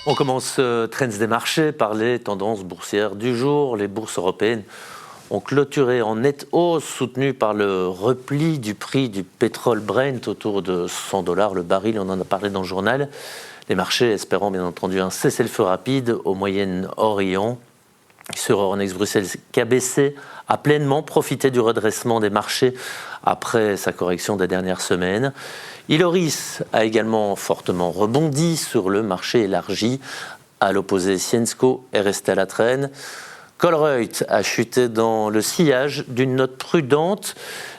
On commence Trends des marchés par les tendances boursières du jour. Les bourses européennes ont clôturé en nette hausse, soutenues par le repli du prix du pétrole Brent autour de $100 le baril. On en a parlé dans le journal. Les marchés espérant bien entendu un cessez-le-feu rapide au Moyen-Orient. Sur Euronext Bruxelles, KBC a pleinement profité du redressement des marchés après sa correction des dernières semaines. Iloris a également fortement rebondi sur le marché élargi. À l'opposé, Syensqo est resté à la traîne. Colruyt a chuté dans le sillage d'une note prudente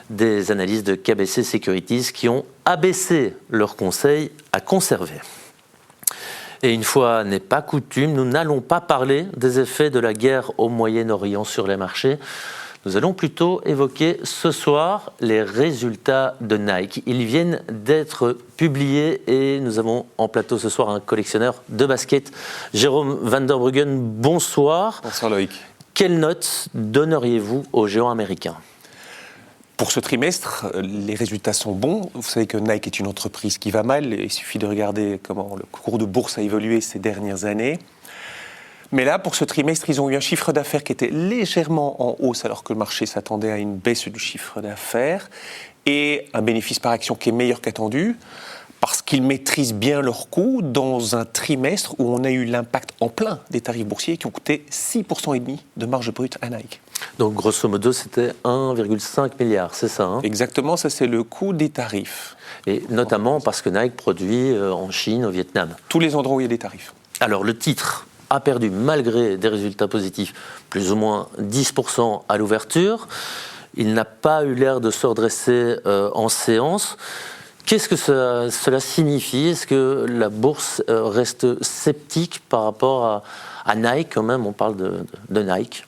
des analystes de KBC Securities qui ont abaissé leur conseil à conserver. Et une fois n'est pas coutume, nous n'allons pas parler des effets de la guerre au Moyen-Orient sur les marchés. Nous allons plutôt évoquer ce soir les résultats de Nike. Ils viennent d'être publiés et nous avons en plateau ce soir un collectionneur de basket, Jérôme Van der Bruggen. Bonsoir. Bonsoir Loïc. Quelle note donneriez-vous au géant américain ? Pour ce trimestre, les résultats sont bons. Vous savez que Nike est une entreprise qui va mal. Il suffit de regarder comment le cours de bourse a évolué ces dernières années. Mais là, pour ce trimestre, ils ont eu un chiffre d'affaires qui était légèrement en hausse alors que le marché s'attendait à une baisse du chiffre d'affaires et un bénéfice par action qui est meilleur qu'attendu parce qu'ils maîtrisent bien leurs coûts dans un trimestre où on a eu l'impact en plein des tarifs boursiers qui ont coûté 6,5% de marge brute à Nike. Donc grosso modo, c'était 1,5 milliard, c'est ça Exactement, ça c'est le coût des tarifs. Et notamment parce que Nike produit en Chine, au Vietnam. Tous les endroits où il y a des tarifs. Alors le titre a perdu malgré des résultats positifs, plus ou moins 10% à l'ouverture. Il n'a pas eu l'air de se redresser en séance. Qu'est-ce que cela signifie ? Est-ce que la bourse reste sceptique par rapport à Nike quand même ? On parle de Nike.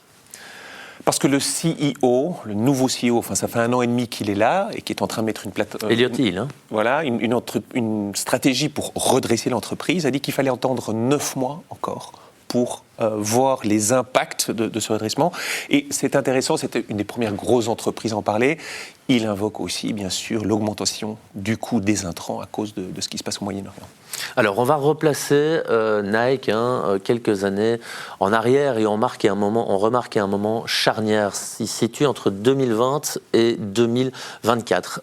Parce que le CEO, le nouveau CEO, enfin ça fait 1 an et demi qu'il est là et qui est en train de mettre Elliott Hill, voilà, une stratégie pour redresser l'entreprise, a dit qu'il fallait attendre 9 mois encore pour voir les impacts de ce redressement. Et c'est intéressant, c'était une des premières grosses entreprises à en parler. Il invoque aussi, bien sûr, l'augmentation du coût des intrants à cause de ce qui se passe au Moyen-Orient. Alors, on va replacer Nike quelques années en arrière et on remarque un moment charnière. Il se situe entre 2020 et 2024.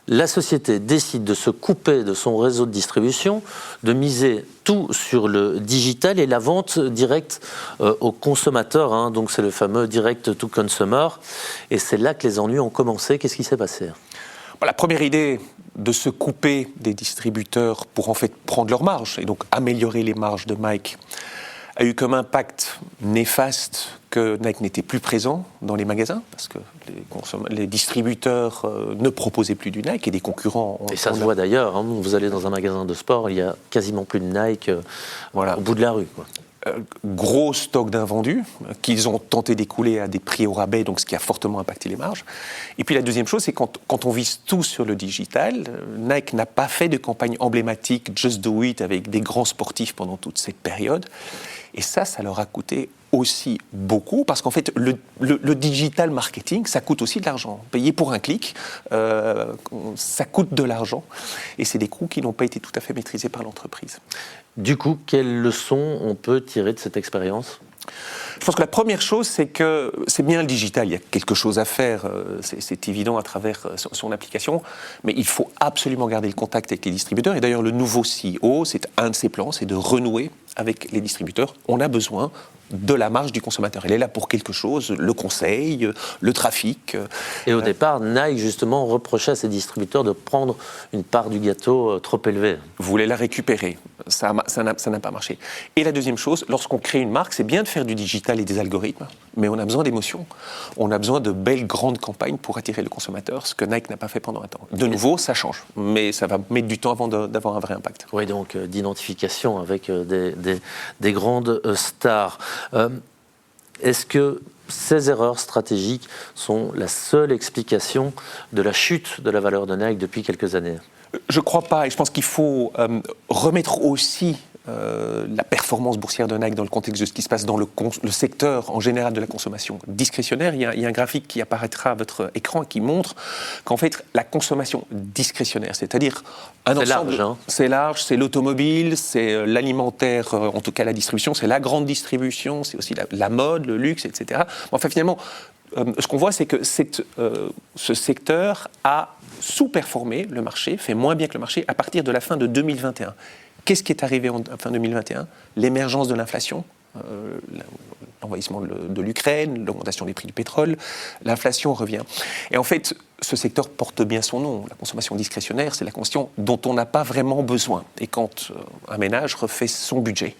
La société décide de se couper de son réseau de distribution, de miser tout sur le digital et la vente directe aux consommateurs. Donc c'est le fameux direct to consumer. Et c'est là que les ennuis ont commencé. Qu'est-ce qui s'est passé ? La première idée de se couper des distributeurs pour en fait prendre leurs marges et donc améliorer les marges de Nike a eu comme impact néfaste que Nike n'était plus présent dans les magasins parce que les distributeurs ne proposaient plus du Nike et des concurrents. Et ça se voit d'ailleurs, vous allez dans un magasin de sport, il y a quasiment plus de Nike au bout de la rue, quoi. Gros stock d'invendus qu'ils ont tenté d'écouler à des prix au rabais, donc ce qui a fortement impacté les marges. Et puis la deuxième chose, c'est quand on vise tout sur le digital, Nike n'a pas fait de campagne emblématique Just Do It avec des grands sportifs pendant toute cette période. Et ça leur a coûté aussi beaucoup, parce qu'en fait, le digital marketing, ça coûte aussi de l'argent. Payer pour un clic, ça coûte de l'argent. Et c'est des coûts qui n'ont pas été tout à fait maîtrisés par l'entreprise. Du coup, quelles leçons on peut tirer de cette expérience ? Je pense que la première chose, c'est que c'est bien le digital, il y a quelque chose à faire, c'est évident à travers son application, mais il faut absolument garder le contact avec les distributeurs. Et d'ailleurs, le nouveau CEO, c'est un de ses plans, c'est de renouer avec les distributeurs. On a besoin de la marge du consommateur. Elle est là pour quelque chose, le conseil, le trafic. Et au départ, Nike, justement, reprochait à ses distributeurs de prendre une part du gâteau trop élevée. Voulait la récupérer. Ça n'a pas marché. Et la deuxième chose, lorsqu'on crée une marque, c'est bien de faire du digital et des algorithmes, mais on a besoin d'émotions. On a besoin de belles, grandes campagnes pour attirer le consommateur, ce que Nike n'a pas fait pendant un temps. De nouveau, ça change, mais ça va mettre du temps avant d'avoir un vrai impact. Oui, donc d'identification avec des grandes stars. Est-ce que ces erreurs stratégiques sont la seule explication de la chute de la valeur de Nike depuis quelques années ? Je ne crois pas, et je pense qu'il faut remettre aussi la performance boursière de Nike dans le contexte de ce qui se passe dans le secteur en général de la consommation discrétionnaire. Il y a un graphique qui apparaîtra à votre écran qui montre qu'en fait, la consommation discrétionnaire, c'est-à-dire un ensemble... C'est large, hein. C'est large, c'est l'automobile, c'est l'alimentaire, en tout cas la distribution, c'est la grande distribution, c'est aussi la mode, le luxe, etc. Enfin, finalement, ce qu'on voit, c'est que ce secteur a sous-performé le marché, fait moins bien que le marché à partir de la fin de 2021. Qu'est-ce qui est arrivé en fin 2021 ? L'émergence de l'inflation, l'envahissement de l'Ukraine, l'augmentation des prix du pétrole, l'inflation revient. Et en fait, ce secteur porte bien son nom. La consommation discrétionnaire, c'est la consommation dont on n'a pas vraiment besoin. Et quand un ménage refait son budget,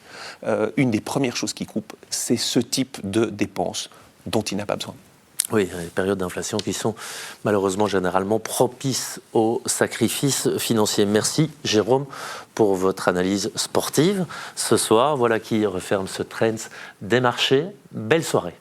une des premières choses qui coupe, c'est ce type de dépenses dont il n'a pas besoin. Oui, les périodes d'inflation qui sont malheureusement généralement propices au sacrifice financier. Merci Jérôme pour votre analyse sportive ce soir. Voilà qui referme ce Trends des marchés. Belle soirée.